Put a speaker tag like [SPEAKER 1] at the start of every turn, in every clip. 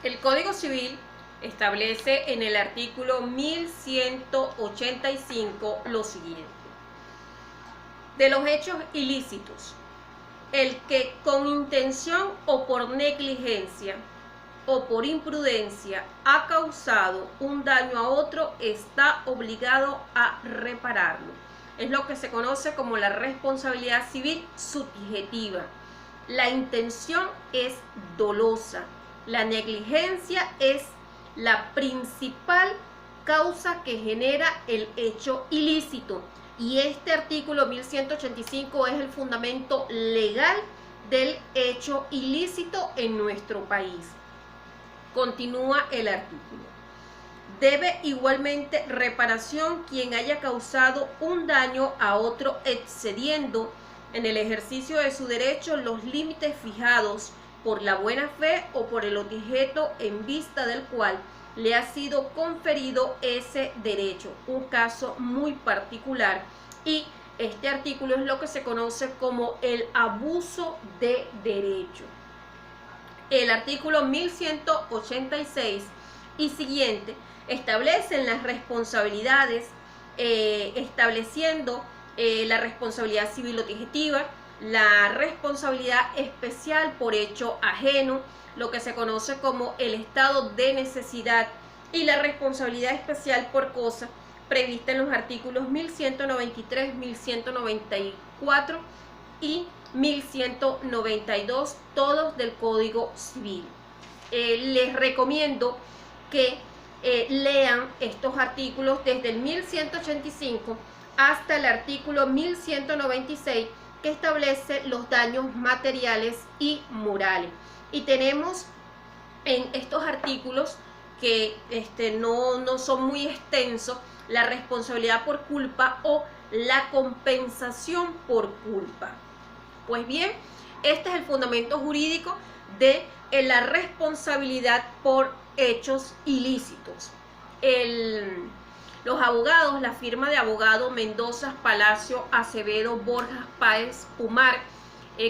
[SPEAKER 1] El Código Civil establece en el artículo 1185 lo siguiente: de los hechos ilícitos, el que con intención o por negligencia o por imprudencia ha causado un daño a otro está obligado a repararlo. Es lo que se conoce como la responsabilidad civil subjetiva. La intención es dolosa. La negligencia es la principal causa que genera el hecho ilícito. Y este artículo 1185 es el fundamento legal del hecho ilícito en nuestro país. Continúa el artículo. Debe igualmente reparación quien haya causado un daño a otro excediendo en el ejercicio de su derecho los límites fijados por la buena fe o por el objeto en vista del cual le ha sido conferido ese derecho, un caso muy particular, y este artículo es lo que se conoce como el abuso de derecho. El artículo 1186 y siguiente establecen las responsabilidades, estableciendo la responsabilidad civil objetiva, la responsabilidad especial por hecho ajeno, lo que se conoce como el estado de necesidad, y la responsabilidad especial por cosa prevista en los artículos 1193, 1194 y 1192, todos del Código Civil. Les recomiendo que lean estos artículos desde el 1185 hasta el artículo 1196, que establece los daños materiales y morales. Y tenemos en estos artículos, que no son muy extensos, la responsabilidad por culpa o la compensación por culpa. Pues bien, este es el fundamento jurídico de la responsabilidad por hechos ilícitos. Los abogados, la firma de abogados Mendoza, Palacio, Acevedo, Borjas, Páez, Pumar,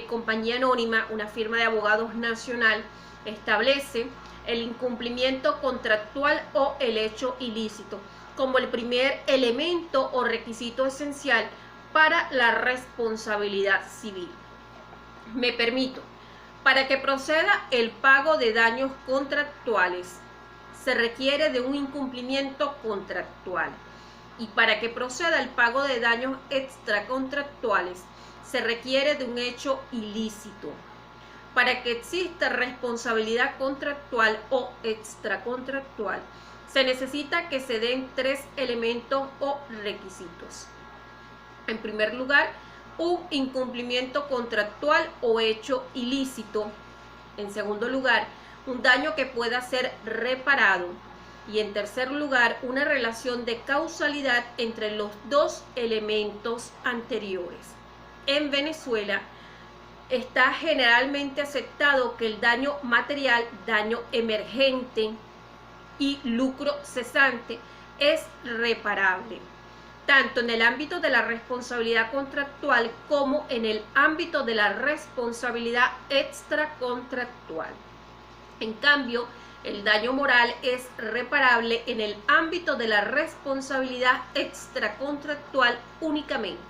[SPEAKER 1] compañía anónima, una firma de abogados nacional, establece el incumplimiento contractual o el hecho ilícito como el primer elemento o requisito esencial para la responsabilidad civil. Me permito, para que proceda el pago de daños contractuales, se requiere de un incumplimiento contractual. Y para que proceda el pago de daños extracontractuales, se requiere de un hecho ilícito. Para que exista responsabilidad contractual o extracontractual, se necesita que se den tres elementos o requisitos. En primer lugar, un incumplimiento contractual o hecho ilícito. En segundo lugar, un daño que pueda ser reparado. Y en tercer lugar, una relación de causalidad entre los dos elementos anteriores. En Venezuela está generalmente aceptado que el daño material, daño emergente y lucro cesante es reparable, tanto en el ámbito de la responsabilidad contractual como en el ámbito de la responsabilidad extracontractual. En cambio, el daño moral es reparable en el ámbito de la responsabilidad extracontractual únicamente.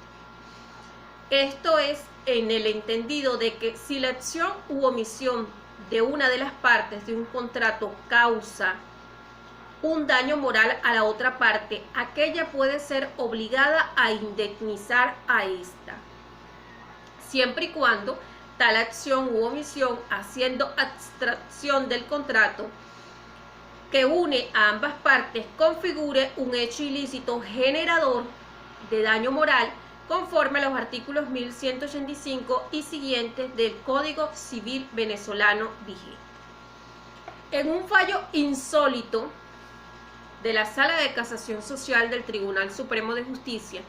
[SPEAKER 1] Esto es en el entendido de que si la acción u omisión de una de las partes de un contrato causa un daño moral a la otra parte, aquella puede ser obligada a indemnizar a esta, siempre y cuando tal acción u omisión, haciendo abstracción del contrato que une a ambas partes, configure un hecho ilícito generador de daño moral conforme a los artículos 1185 y siguientes del Código Civil venezolano vigente. En un fallo insólito de la Sala de Casación Social del Tribunal Supremo de Justicia,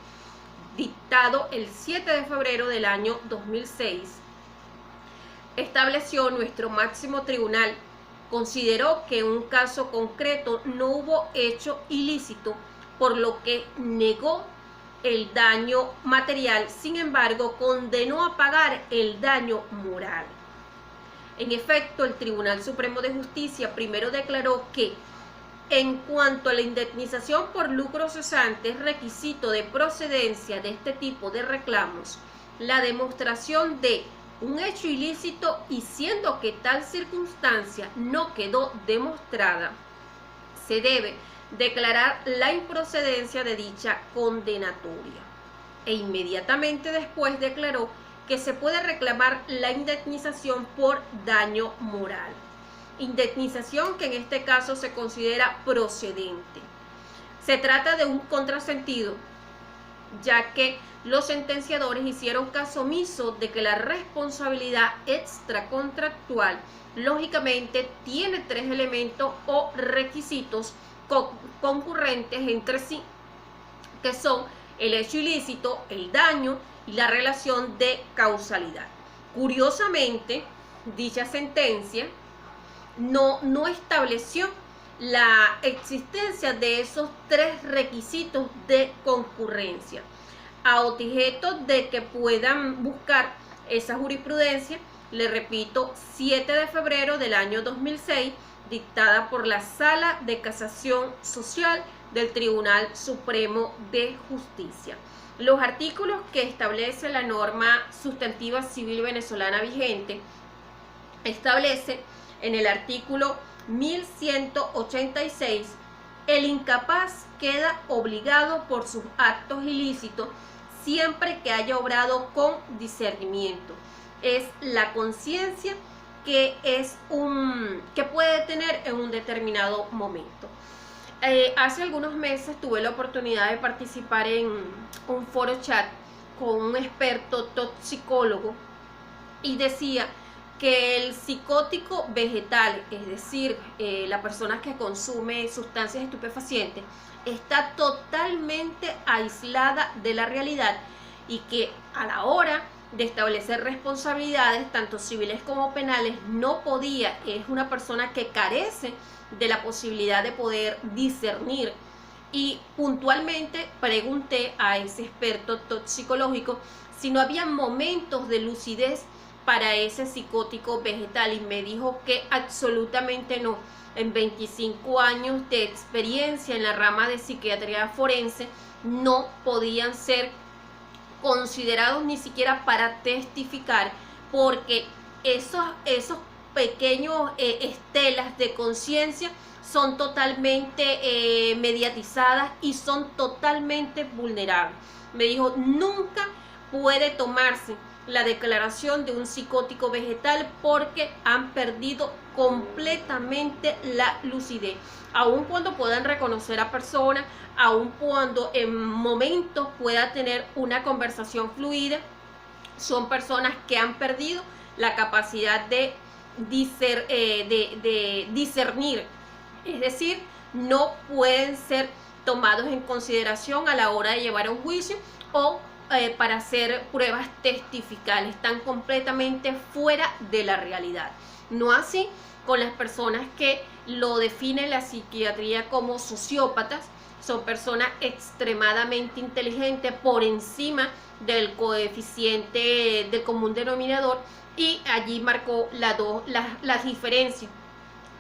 [SPEAKER 1] dictado el 7 de febrero del año 2006, estableció nuestro máximo tribunal, consideró que en un caso concreto no hubo hecho ilícito, por lo que negó el daño material, sin embargo, condenó a pagar el daño moral. En efecto, el Tribunal Supremo de Justicia primero declaró que en cuanto a la indemnización por lucro cesante es requisito de procedencia de este tipo de reclamos, la demostración de un hecho ilícito y siendo que tal circunstancia no quedó demostrada, se debe declarar la improcedencia de dicha condenatoria. E inmediatamente después declaró que se puede reclamar la indemnización por daño moral. Indemnización que en este caso se considera procedente. Se trata de un contrasentido, ya que los sentenciadores hicieron caso omiso de que la responsabilidad extracontractual lógicamente tiene tres elementos o requisitos concurrentes entre sí, que son el hecho ilícito, el daño y la relación de causalidad. Curiosamente, dicha sentencia no estableció la existencia de esos tres requisitos de concurrencia. A objeto de que puedan buscar esa jurisprudencia, le repito, 7 de febrero del año 2006, dictada por la Sala de Casación Social del Tribunal Supremo de Justicia. Los artículos que establece la norma sustantiva civil venezolana vigente establece en el artículo 1186, el incapaz queda obligado por sus actos ilícitos siempre que haya obrado con discernimiento. Es la conciencia que puede tener en un determinado momento. Hace algunos meses tuve la oportunidad de participar en un foro chat con un experto toxicólogo y decía que el psicótico vegetal, es decir, la persona que consume sustancias estupefacientes, está totalmente aislada de la realidad y que a la hora de establecer responsabilidades, tanto civiles como penales, no podía, es una persona que carece de la posibilidad de poder discernir. Y puntualmente pregunté a ese experto toxicológico si no había momentos de lucidez para ese psicótico vegetal y me dijo que absolutamente no. En 25 años de experiencia en la rama de psiquiatría forense no podían ser considerados ni siquiera para testificar, porque esos pequeños estelas de conciencia son totalmente mediatizadas y son totalmente vulnerables. Me dijo, nunca puede tomarse la declaración de un psicótico vegetal porque han perdido completamente la lucidez, aun cuando puedan reconocer a personas, aun cuando en momentos pueda tener una conversación fluida, son personas que han perdido la capacidad de discernir, es decir, no pueden ser tomados en consideración a la hora de llevar a un juicio o para hacer pruebas testificales, están completamente fuera de la realidad. No así con las personas que lo define la psiquiatría como sociópatas, son personas extremadamente inteligentes por encima del coeficiente del común denominador, y allí marcó las diferencias,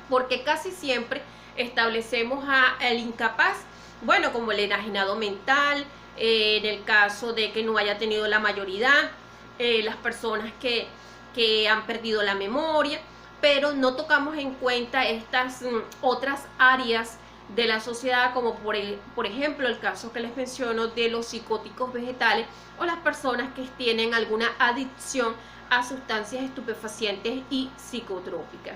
[SPEAKER 1] porque casi siempre establecemos al incapaz, bueno, como el enajenado mental, en el caso de que no haya tenido la mayoría, las personas que han perdido la memoria, pero no tocamos en cuenta estas otras áreas de la sociedad, como por ejemplo el caso que les menciono de los psicóticos vegetales o las personas que tienen alguna adicción a sustancias estupefacientes y psicotrópicas.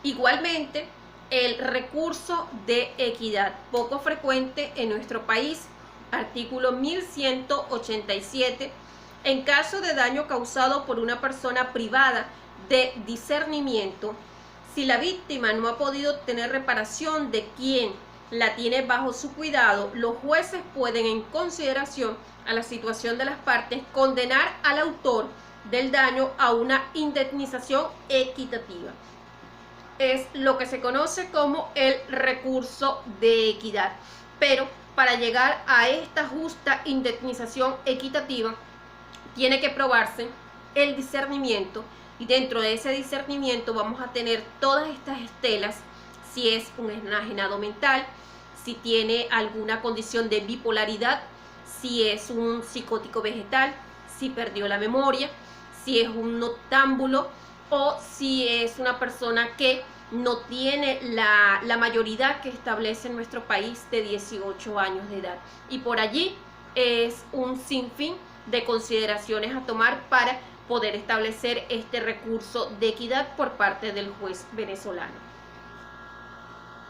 [SPEAKER 1] Igualmente, el recurso de equidad, poco frecuente en nuestro país, artículo 1187, en caso de daño causado por una persona privada de discernimiento, si la víctima no ha podido tener reparación de quien la tiene bajo su cuidado, los jueces pueden, en consideración a la situación de las partes, condenar al autor del daño a una indemnización equitativa. Es lo que se conoce como el recurso de equidad. Pero para llegar a esta justa indemnización equitativa, tiene que probarse el discernimiento Y dentro de ese discernimiento vamos a tener todas estas estelas, si es un enajenado mental, si tiene alguna condición de bipolaridad, si es un psicótico vegetal, si perdió la memoria, si es un noctámbulo o si es una persona que no tiene la mayoría que establece en nuestro país de 18 años de edad. Y por allí es un sinfín de consideraciones a tomar para poder establecer este recurso de equidad por parte del juez venezolano.